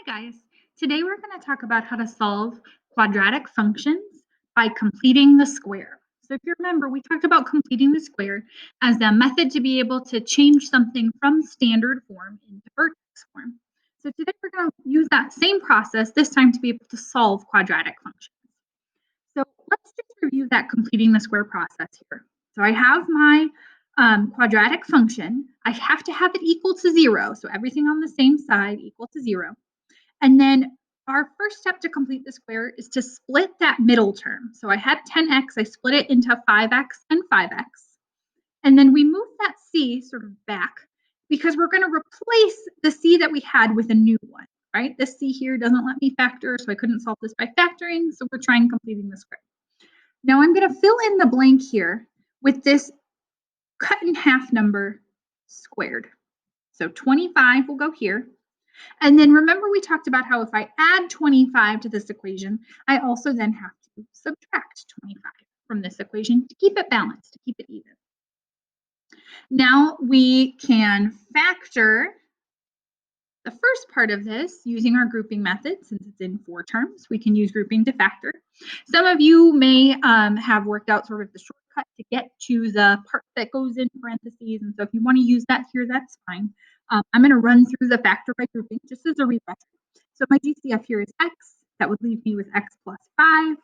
Guys. Today we're going to talk about how to solve quadratic functions by completing the square. So if you remember, we talked about completing the square as a method to be able to change something from standard form into vertex form. So today we're going to use that same process, this time to be able to solve quadratic functions. So let's just review that completing the square process here. So I have my quadratic function. I have to have it equal to 0. So everything on the same side equal to 0. And then our first step to complete the square is to split that middle term. So I had 10x, I split it into 5x and 5x. And then we move that c sort of back because we're going to replace the c that we had with a new one, right? This c here doesn't let me factor, so I couldn't solve this by factoring, so we're trying completing the square. Now I'm going to fill in the blank here with this cut in half number squared. So 25 will go here. And then remember we talked about how if I add 25 to this equation, I also then have to subtract 25 from this equation to keep it balanced, to keep it even. Now we can factor the first part of this using our grouping method. Since it's in 4 terms, we can use grouping to factor. Some of you may have worked out sort of the shortcut to get to the part that goes in parentheses. And so if you want to use that here, that's fine. I'm going to run through the factor by grouping just as a refresher. So my GCF here is x. That would leave me with x plus 5.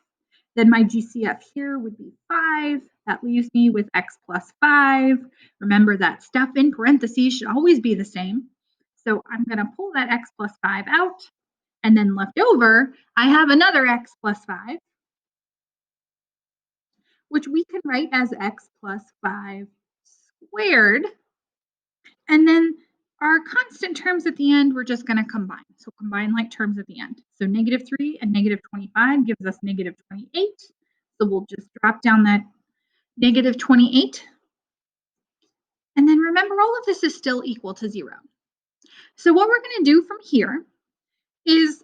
Then my GCF here would be 5. That leaves me with x plus 5. Remember that stuff in parentheses should always be the same. So I'm going to pull that x plus 5 out. And then left over, I have another x plus 5, which we can write as x plus 5 squared. And then our constant terms at the end, we're just going to combine. So combine like terms at the end. So negative 3 and negative 25 gives us negative 28. So we'll just drop down that negative 28. And then remember, all of this is still equal to 0. So what we're going to do from here is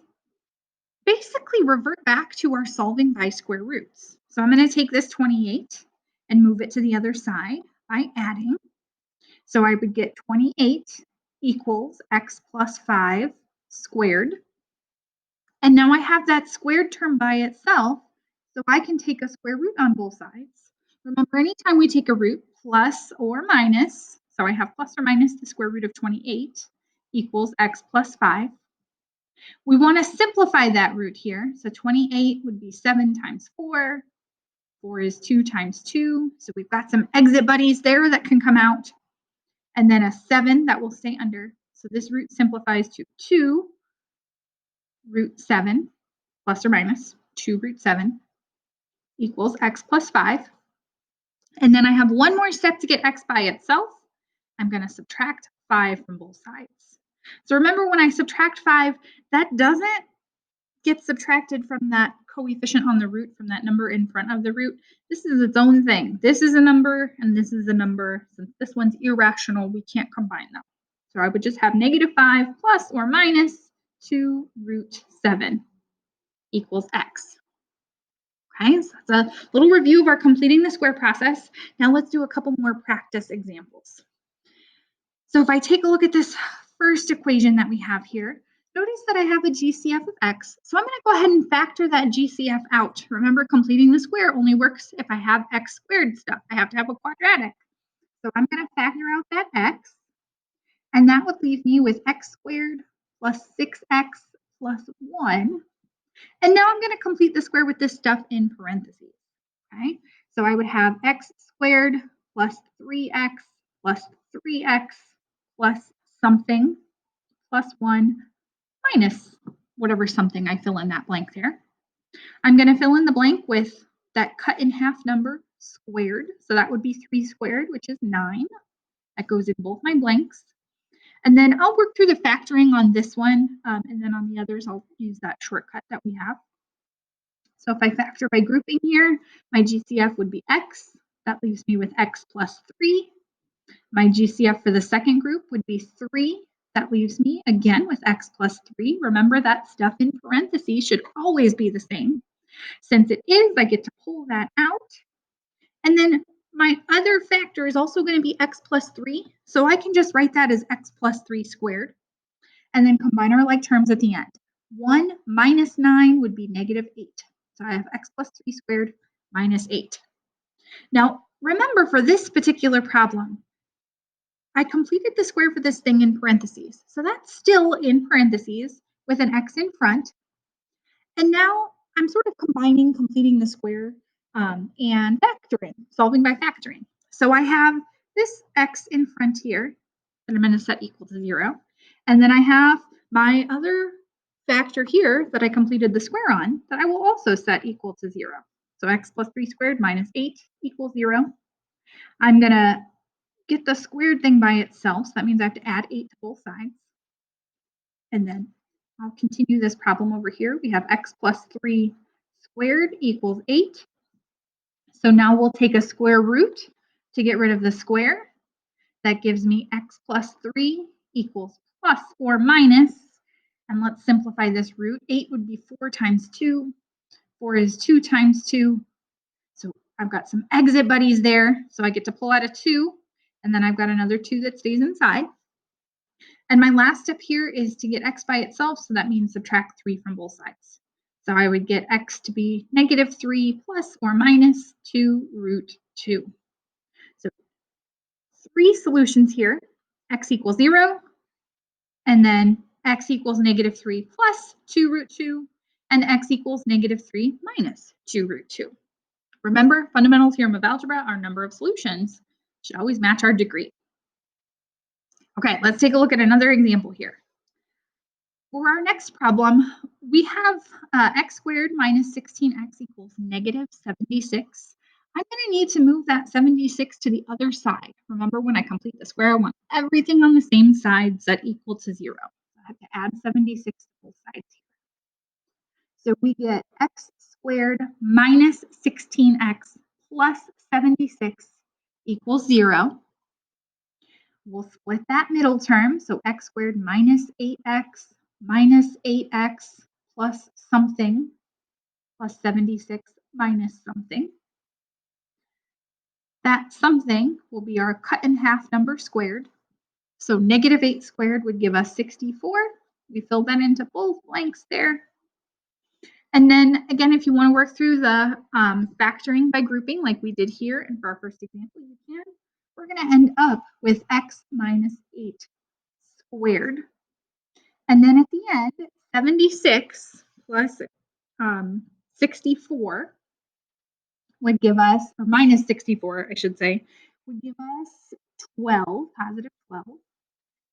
basically revert back to our solving by square roots. So I'm going to take this 28 and move it to the other side by adding. So I would get 28 equals x plus 5 squared. And now I have that squared term by itself, so I can take a square root on both sides. Remember, anytime we take a root, plus or minus, so I have plus or minus the square root of 28 equals x plus 5. We want to simplify that root here. So 28 would be 7 times 4. 4 is 2 times 2. So we've got some exit buddies there that can come out. And then a 7 that will stay under. So this root simplifies to 2 root 7 plus or minus 2 root 7 equals x plus 5. And then I have one more step to get x by itself. I'm going to subtract 5 from both sides. So remember, when I subtract 5, that doesn't get subtracted from that coefficient on the root, from that number in front of the root. This is its own thing. This is a number and this is a number. Since this one's irrational, we can't combine them. So I would just have negative 5 plus or minus 2 root 7 equals x. Okay, so that's a little review of our completing the square process. Now let's do a couple more practice examples. So if I take a look at this first equation that we have here, notice that I have a GCF of x. So I'm going to go ahead and factor that GCF out. Remember, completing the square only works if I have x squared stuff. I have to have a quadratic. So I'm going to factor out that x. And that would leave me with x squared plus 6x plus 1. And now I'm going to complete the square with this stuff in parentheses. Okay, so I would have x squared plus 3x plus 3x plus something plus 1 minus whatever something I fill in that blank there. I'm going to fill in the blank with that cut in half number squared. So that would be 3 squared, which is 9. That goes in both my blanks. And then I'll work through the factoring on this one, and then on the others, I'll use that shortcut that we have. So if I factor by grouping here, my GCF would be x. That leaves me with x plus 3. My GCF for the second group would be 3. That leaves me again with x plus 3. Remember, that stuff in parentheses should always be the same. Since it is, I get to pull that out. And then my other factor is also going to be x plus 3. So I can just write that as x plus 3 squared and then combine our like terms at the end. 1 minus 9 would be negative 8. So I have x plus 3 squared minus 8. Now, remember for this particular problem, I completed the square for this thing in parentheses. So that's still in parentheses with an x in front. And now I'm sort of combining, completing the square and factoring, solving by factoring. So I have this x in front here that I'm going to set equal to 0. And then I have my other factor here that I completed the square on that I will also set equal to 0. So x plus 3 squared minus 8 equals 0. I'm going to get the squared thing by itself. So that means I have to add 8 to both sides. And then I'll continue this problem over here. We have x plus 3 squared equals 8. So now we'll take a square root to get rid of the square. That gives me x plus 3 equals plus or minus. And let's simplify this root. 8 would be 4 times 2. 4 is 2 times 2. So I've got some exit buddies there. So I get to pull out a 2. And then I've got another 2 that stays inside. And my last step here is to get x by itself, so that means subtract 3 from both sides. So I would get x to be negative 3 plus or minus 2 root 2. So 3 solutions here, x equals 0, and then x equals negative 3 plus 2 root 2, and x equals negative 3 minus 2 root 2. Remember, fundamental theorem of algebra, our number of solutions should always match our degree. Okay, let's take a look at another example here. For our next problem, we have x squared minus 16x equals negative 76. I'm going to need to move that 76 to the other side. Remember, when I complete the square, I want everything on the same side set equal to 0. I have to add 76 to both sides here. So we get x squared minus 16x plus 76 equals 0. We'll split that middle term, so x squared minus 8x minus 8x plus something plus 76 minus something. That something will be our cut in half number squared. So negative 8 squared would give us 64. We fill that into both blanks there. And then again, if you want to work through the factoring by grouping like we did here and for our first example, you can. We're going to end up with x minus 8 squared. And then at the end, 76 plus 64 would give us, or minus 64, I should say, would give us 12, positive 12.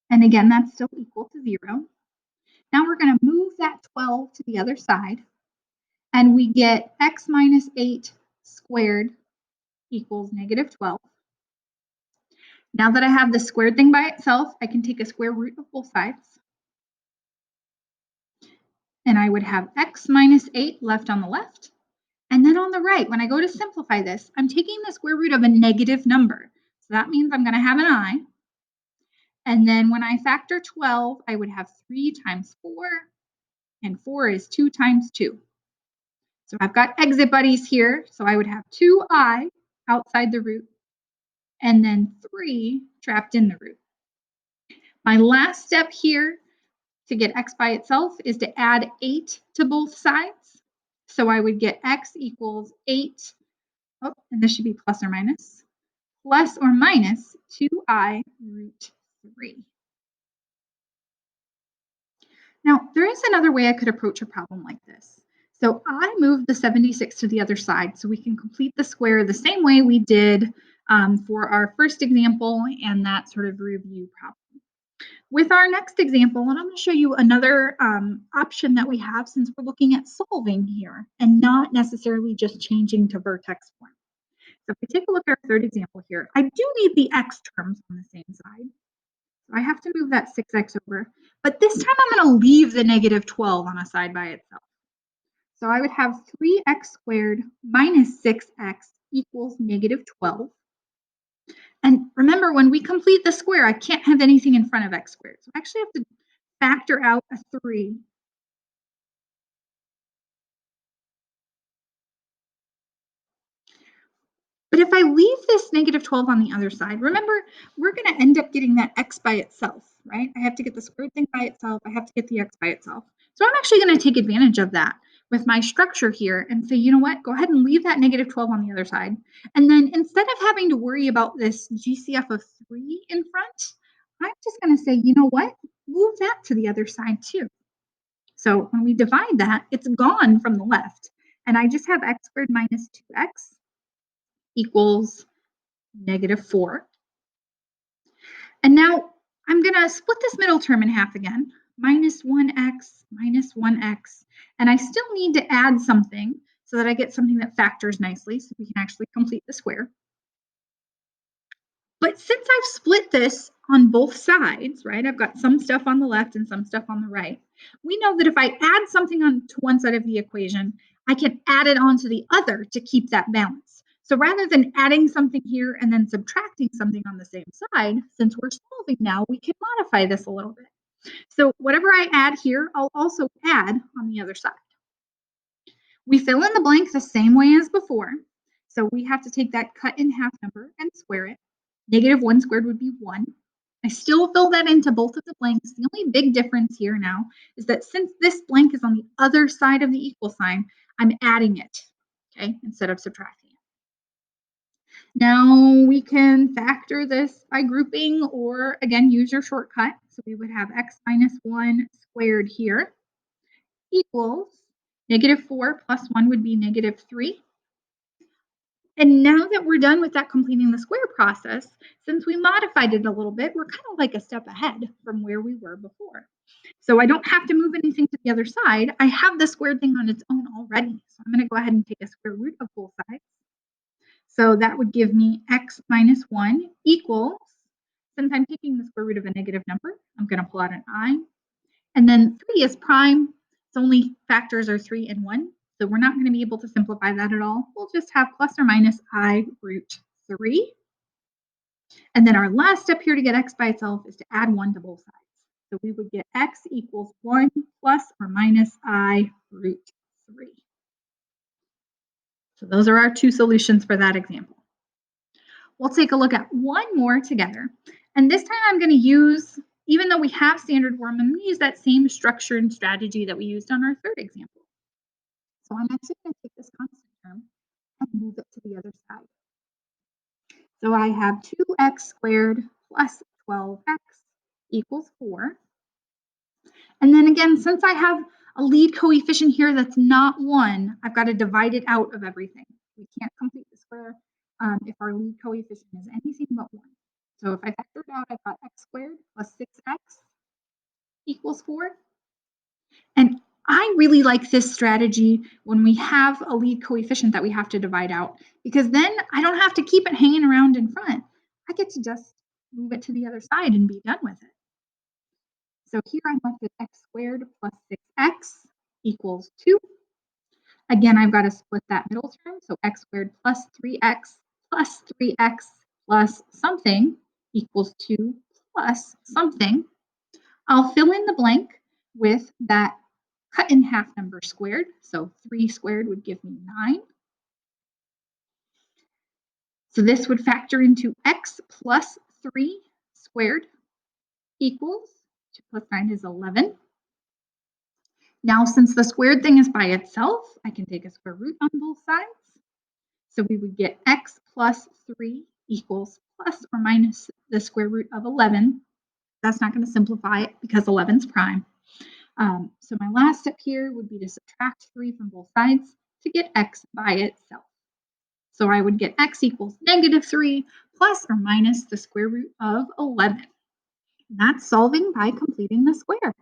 And again, that's still equal to 0. Now we're going to move that 12 to the other side, and we get x minus 8 squared equals negative 12. Now that I have the squared thing by itself, I can take a square root of both sides. And I would have x minus 8 left on the left. And then on the right, when I go to simplify this, I'm taking the square root of a negative number. So that means I'm going to have an I. And then when I factor 12, I would have 3 times 4. And 4 is 2 times 2. So I've got exit buddies here. So I would have 2i outside the root. And then 3 trapped in the root. My last step here to get x by itself is to add 8 to both sides. So I would get x equals 8, oh, and this should be plus or minus 2i root 3. Now, there is another way I could approach a problem like this. So I moved the 76 to the other side so we can complete the square the same way we did for our first example and that sort of review problem. With our next example, and I'm going to show you another option that we have since we're looking at solving here and not necessarily just changing to vertex form. So if we take a look at our third example here, I do need the x terms on the same side. So I have to move that 6x over, but this time I'm going to leave the negative 12 on a side by itself. So I would have 3x squared minus 6x equals negative 12. And remember, when we complete the square, I can't have anything in front of x squared. So I actually have to factor out a 3. But if I leave this negative 12 on the other side, remember, we're going to end up getting that x by itself, right? I have to get the squared thing by itself. I have to get the x by itself. So I'm actually going to take advantage of that with my structure here and say, you know what, go ahead and leave that -12 on the other side. And then instead of having to worry about this GCF of 3 in front, I'm just going to say, you know what, move that to the other side too. So when we divide that, it's gone from the left. And I just have x squared minus 2x equals -4. And now I'm going to split this middle term in half again, -1x minus 1x. And I still need to add something so that I get something that factors nicely so we can actually complete the square. But since I've split this on both sides, right, I've got some stuff on the left and some stuff on the right, we know that if I add something on to one side of the equation, I can add it onto the other to keep that balance. So rather than adding something here and then subtracting something on the same side, since we're solving now, we can modify this a little bit. So whatever I add here, I'll also add on the other side. We fill in the blank the same way as before. So we have to take that cut in half number and square it. -1 squared would be 1. I still fill that into both of the blanks. The only big difference here now is that since this blank is on the other side of the equal sign, I'm adding it, okay, instead of subtracting it. Now we can factor this by grouping or again use your shortcut. So we would have x minus 1 squared here equals -4 plus 1 would be -3. And now that we're done with that completing the square process, since we modified it a little bit, we're kind of like a step ahead from where we were before. So I don't have to move anything to the other side. I have the squared thing on its own already. So I'm going to go ahead and take a square root of both sides. So that would give me x minus 1 equals, since I'm taking the square root of a negative number, I'm going to pull out an I. And then 3 is prime. Its only factors are 3 and 1. So we're not going to be able to simplify that at all. We'll just have plus or minus I root 3. And then our last step here to get x by itself is to add 1 to both sides. So we would get x equals 1 plus or minus I root 3. So those are our two solutions for that example. We'll take a look at one more together. And this time I'm going to use, even though we have standard form, I'm going to use that same structure and strategy that we used on our third example. So I'm actually going to take this constant term and move it to the other side. So I have 2x squared plus 12x equals 4. And then again, since I have a lead coefficient here that's not 1, I've got to divide it out of everything. We can't complete the square if our lead coefficient is anything but 1. So if I factor it out, I've got x squared plus 6x equals 4. And I really like this strategy when we have a lead coefficient that we have to divide out, because then I don't have to keep it hanging around in front. I get to just move it to the other side and be done with it. So here I'm left with x squared plus 6x equals 2. Again, I've got to split that middle term. So x squared plus 3x plus something equals 2 plus something. I'll fill in the blank with that cut in half number squared. So 3 squared would give me 9. So this would factor into x plus 3 squared equals 2 plus 9 is 11. Now, since the squared thing is by itself, I can take a square root on both sides. So we would get x plus 3 equals plus or minus the square root of 11. That's not going to simplify it because 11 is prime. So my last step here would be to subtract 3 from both sides to get x by itself. So I would get x equals -3 plus or minus the square root of 11. And that's solving by completing the square.